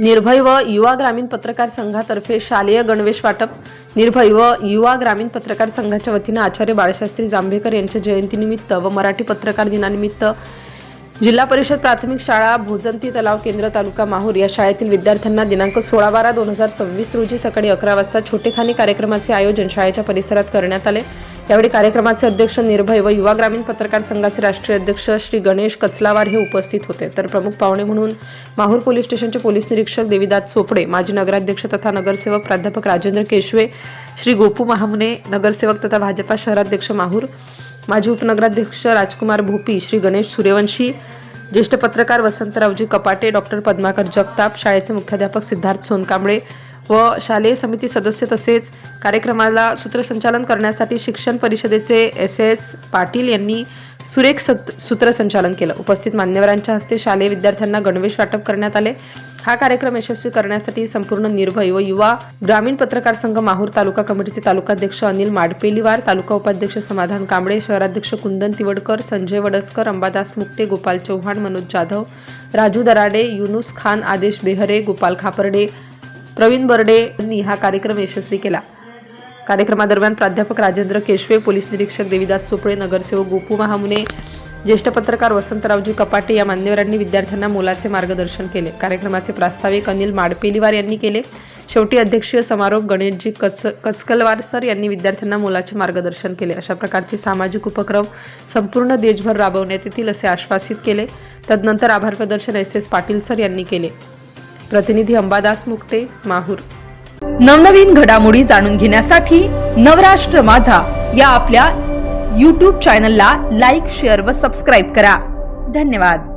निर्भय व युवा ग्रामीण पत्रकार संघातर्फे शालेय गणवेश वाटप। निर्भय व युवा ग्रामीण पत्रकार संघाच्या वतीने आचार्य बाळशास्त्री जांभेकर यांच्या जयंतीनिमित्त व मराठी पत्रकार दिनानिमित्त जिल्हा परिषद प्राथमिक शाळा भोजंती तलाव केंद्र तालुका माहूर या शाळेतील विद्यार्थ्यांना दिनांक 16/12/2026 रोजी सकाळी 11 वाजता छोटेखानी कार्यक्रमाचे आयोजन शाळेच्या परिसरात करण्यात आले। यावेळी कार्यक्रमाचे अध्यक्ष निर्भय व युवा ग्रामीण पत्रकार संघाचे राष्ट्रीय अध्यक्ष श्री गणेश कचलावार हे उपस्थित होते। तर प्रमुख पाहुणे म्हणून माहूर पोलीस स्टेशनचे पोलीस निरीक्षक देवीदास चोपडे, माजी नगराध्यक्ष तथा नगरसेवक प्राध्यापक राजेंद्र केशवे, श्री गोपू महामुने, नगरसेवक तथा भाजपा शहराध्यक्ष माहूर, माजी उपनगराध्यक्ष राजकुमार भोपी, श्री गणेश सूर्यवंशी, ज्येष्ठ पत्रकार वसंतरावजी कपाटे, डॉक्टर पद्माकर जगताप, शाळेचे मुख्याध्यापक सिद्धार्थ सोनकांबळे व शालेय समिती सदस्य तसेच कार्यक्रमाला सूत्रसंचालन करण्यासाठी शिक्षण परिषदेचे SS पाटील यांनी सुरेख सूत्रसंचालन केलं। उपस्थित मान्यवरांच्या हस्ते शालेय विद्यार्थ्यांना गणवेश वाटप करण्यात आले। हा कार्यक्रम यशस्वी करण्यासाठी संपूर्ण निर्भय व युवा ग्रामीण पत्रकार संघ माहूर तालुका कमिटीचे तालुकाध्यक्ष अनिल माडपेलीवार, तालुका उपाध्यक्ष समाधान कांबळे, शहराध्यक्ष कुंदन तिवडकर, संजय वडसकर, अंबादास मुक्टे, गोपाल चव्हाण, मनोज जाधव, राजू दराडे, युनुस खान, आदेश बेहरे, गोपाल खापर्डे, प्रवीण बर्डे यांनी हा कार्यक्रम यशस्वी केला। कार्यक्रमादरम्यान प्राध्यापक राजेंद्र केशवे, पोलीस निरीक्षक देवीदास चोपडे, नगरसेवक गोपू महामुने, ज्येष्ठ पत्रकार वसंतरावजी कपाटे या मान्यवरांनी विद्यार्थ्यांना मोलाचे मार्गदर्शन केले। कार्यक्रमाचे प्रास्ताविक अनिल माडपेलीवार यांनी केले। शेवटी अध्यक्षीय समारोप गणेशजी कचकलवार सर यांनी विद्यार्थ्यांना मोलाचे मार्गदर्शन केले। अशा प्रकारचे सामाजिक उपक्रम संपूर्ण देशभर राबवण्यात येतील असे आश्वासित केले। तदनंतर आभार प्रदर्शन SS पाटील सर यांनी केले। प्रतिनिधी अंबादास मुक्टे, माहूर। नवनवीन घडामोडी जाणून घेण्यासाठी नवराष्ट्र माझा या आपल्या YouTube चॅनलला लाईक, शेअर व सबस्क्राईब करा। धन्यवाद।